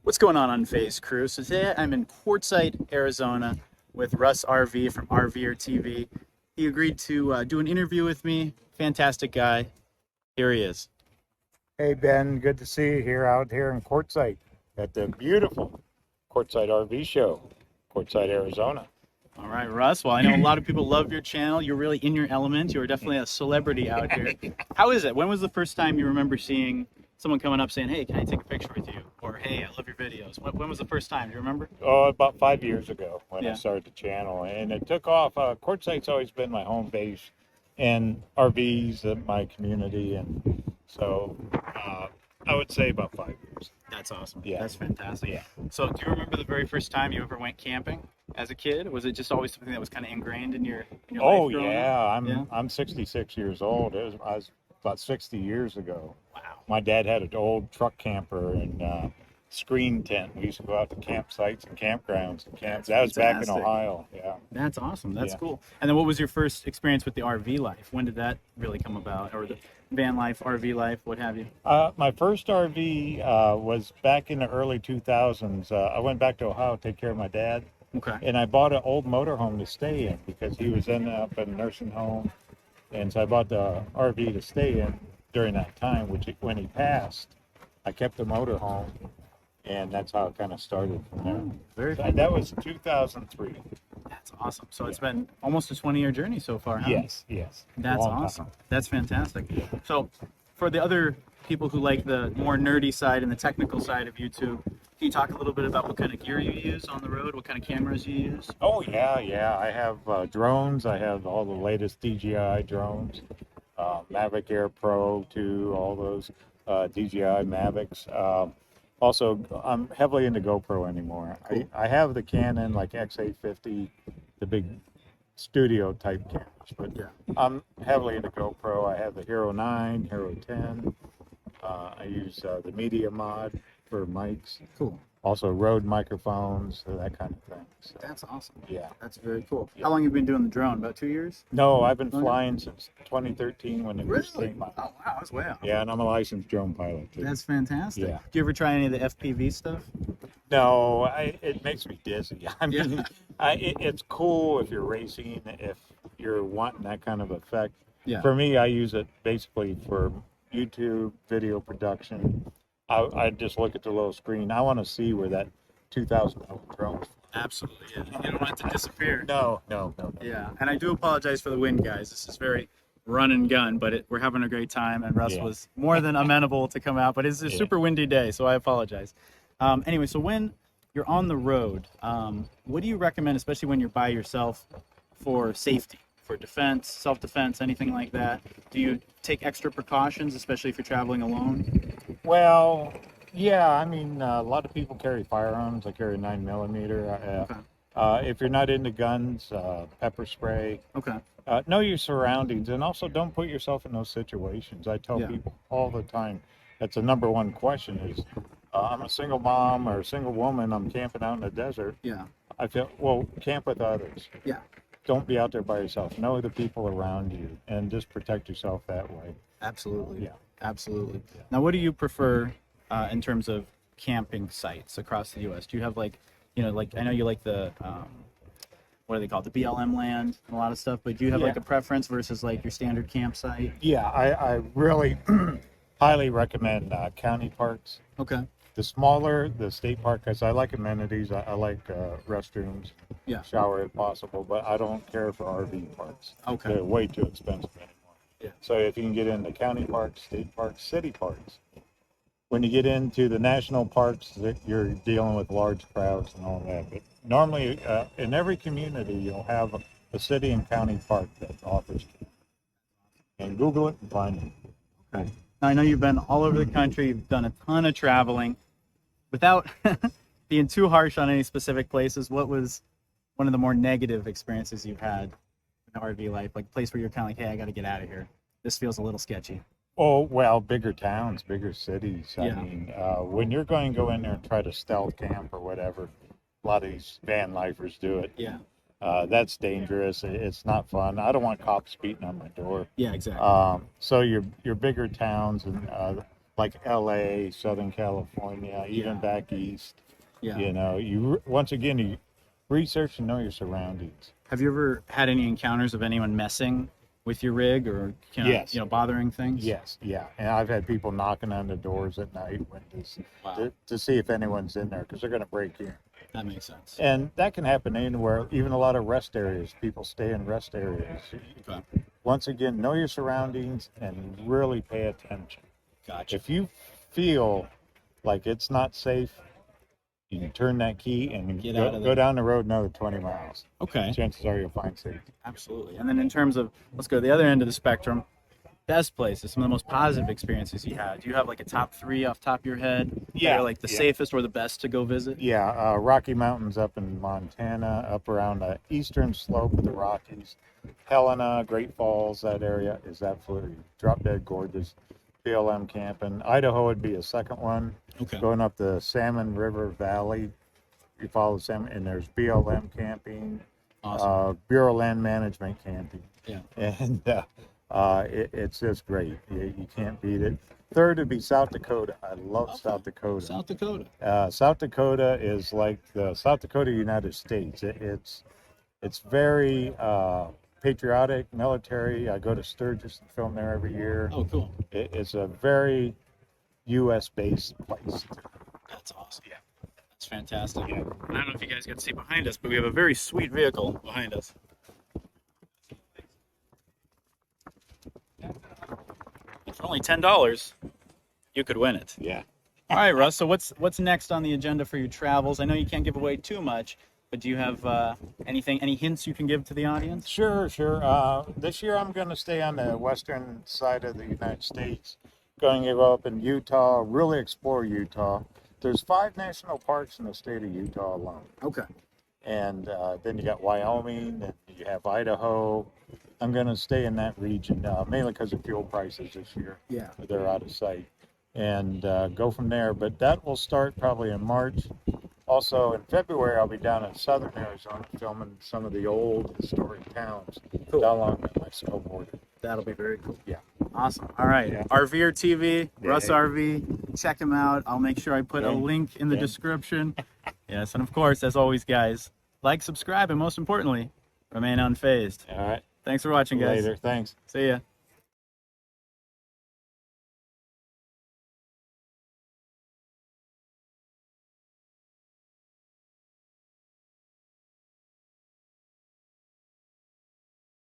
What's going on, UNFAZED crew? So today I'm in Quartzsite, Arizona with Russ RV from RVer TV. He agreed to do an interview with me. Fantastic guy. Here he is. Hey Ben, good to see you out here in Quartzsite at the beautiful Quartzsite RV show, Quartzsite, Arizona. All right, Russ. Well, I know a lot of people love your channel. You're really in your element. You're definitely a celebrity out here. How is it? When was the first time you remember seeing someone coming up saying, "Hey, can I take a picture with you?" Or, "Hey, I love your videos." When was the first time? Do you remember? Oh, about 5 years ago when Yeah. I started the channel, and it took off. Quartzsite's always been my home base, and RVs in my community, and so I would say about 5 years. That's awesome. Yeah. That's fantastic. Yeah. So, do you remember the very first time you ever went camping as a kid? Was it just always something that was kind of ingrained in your Oh life growing yeah, up? I'm Yeah. I'm 66 years old. I was about 60 years ago. Wow. My dad had an old truck camper and screen tent. We used to go out to campsites and campgrounds and camps. That's That was back in fantastic. Ohio. Yeah. That's awesome. That's Yeah. cool. And then, what was your first experience with the RV life? When did that really come about, or the van life, RV life, what have you? My first RV was back in the early 2000s. I went back to Ohio to take care of my dad, Okay. and I bought an old motorhome to stay in because he was ending up in a nursing home. And so I bought the RV to stay in during that time, when he passed, I kept the motorhome, and that's how it kind of started from there. Very So cool. that was 2003. That's awesome. So it's been almost a 20-year journey so far, huh? Yes, yes. That's Long time. awesome. That's fantastic. So, for the other people who like the more nerdy side and the technical side of YouTube, can you talk a little bit about what kind of gear you use on the road? What kind of cameras you use? Oh yeah, yeah. I have drones. I have all the latest DJI drones, Mavic Air Pro 2, all those DJI Mavics. Also, I'm heavily into GoPro anymore. Cool. I have the Canon like X850, the big studio type cameras, but Yeah. I'm heavily into GoPro. I have the Hero 9, Hero 10. I use the Media Mod for mics. Cool. Also Rode microphones, that kind of thing. So, That's awesome. yeah. That's very cool. Yeah. How long have you been doing the drone? About 2 years? No, I've been Okay. flying since 2013 when it first Really? came out. Oh, wow. That's way out. Yeah, and I'm a licensed drone pilot too. That's fantastic. Yeah. Do you ever try any of the FPV stuff? No, it makes me dizzy. I mean, Yeah. it's cool if you're racing, if you're wanting that kind of effect. Yeah. For me, I use it basically for YouTube video production. I just look at the little screen. I want to see where that 2,000 drone. Absolutely. Yeah. You don't want it to disappear. No. Yeah, and I do apologize for the wind, guys. This is very run and gun, but we're having a great time, and Russ Yeah. was more than amenable to come out, but it's a Yeah. super windy day, so I apologize. Anyway, so when you're on the road, what do you recommend, especially when you're by yourself, for safety, for defense, self-defense, anything like that? Do you take extra precautions, especially if you're traveling alone? Well, yeah, I mean, a lot of people carry firearms. I carry a 9mm. If you're not into guns, pepper spray. Okay. Know your surroundings, and also don't put yourself in those situations. I tell Yeah. people all the time, that's the number one question is, I'm a single mom or a single woman, I'm camping out in the desert. Yeah. I feel, well, camp with others. Yeah. Don't be out there by yourself. Know the people around you, and just protect yourself that way. Absolutely. Yeah. Absolutely. Now, what do you prefer in terms of camping sites across the U.S.? Do you have like I know you like the what are they called, the BLM land and a lot of stuff, but do you have like Yeah. a preference versus like your standard campsite? Yeah, I really highly recommend county parks. Okay. The smaller the state park, because I like amenities. I like restrooms, Yeah. shower if possible, but I don't care for RV parks. Okay. They're way too expensive anymore. Yeah. So if you can get into county parks, state parks, city parks, when you get into the national parks, you're dealing with large crowds and all that. But normally, in every community, you'll have a city and county park that offers. And Google it and find it. Okay. Now, I know you've been all over the country. You've done a ton of traveling. Without being too harsh on any specific places, what was one of the more negative experiences you've had in RV life? Like a place where you're kind of like, hey, I got to get out of here. This feels a little sketchy. Oh, well, bigger towns, bigger cities. Yeah. I mean, when you're going to go in there and try to stealth camp or whatever, a lot of these van lifers do it. Yeah. That's dangerous. It's not fun. I don't want cops beating on my door. Yeah, exactly. So your bigger towns and like LA, Southern California, even back east. Yeah. You know, once again, you research and know your surroundings. Have you ever had any encounters of anyone messing with your rig or Yes. bothering things? Yes, yeah. And I've had people knocking on the doors at night, windows, Wow. to see if anyone's in there because they're going to break in. That makes sense. And that can happen anywhere, even a lot of rest areas. People stay in rest areas. Okay. Once again, know your surroundings and really pay attention. Gotcha. If you feel like it's not safe, you can turn that key and Get out of go there. down the road another 20 miles. Okay. Chances are you'll find safety. Absolutely. And then in terms of, let's go to the other end of the spectrum, best places, some of the most positive experiences you had. Do you have like a top 3 off the top of your head? Yeah, That are like the yeah. safest or the best to go visit? Yeah, Rocky Mountains up in Montana, up around the eastern slope of the Rockies. Helena, Great Falls, that area is absolutely drop dead gorgeous. BLM camping. Idaho would be a second one. Okay. Going up the Salmon River Valley, you follow the salmon, and there's BLM camping, Awesome. Bureau of Land Management camping. Yeah. And it's just great. You can't beat it. Third would be South Dakota. I love Okay. South Dakota. South Dakota. South Dakota is like the South Dakota United States. It's very patriotic, military. I go to Sturgis and film there every year. Oh, cool. It's a very U.S. based place. That's awesome. Yeah. That's fantastic. Yeah. And I don't know if you guys can see behind us, but we have a very sweet vehicle behind us. And for only $10, you could win it. Yeah. All right, Russ. So what's next on the agenda for your travels? I know you can't give away too much, but do you have any hints you can give to the audience? Sure. This year I'm going to stay on the western side of the United States. Going to go up in Utah, really explore Utah. There's 5 national parks in the state of Utah alone. Okay. And then you got Wyoming, and you have Idaho. I'm going to stay in that region, mainly because of fuel prices this year. Yeah. They're out of sight. And go from there. But that will start probably in March. Also, in February, I'll be down in southern Arizona filming some of the old historic towns Cool. down along the Mexico border. That'll be very cool. Yeah. Awesome. All right. Yeah. RVer TV, Yeah. Russ RV. Check him out. I'll make sure I put a Yeah. link in the Yeah. description. Yes. And of course, as always, guys, like, subscribe, and most importantly, remain unfazed. All right. Thanks for watching, guys. Later. Thanks. See ya.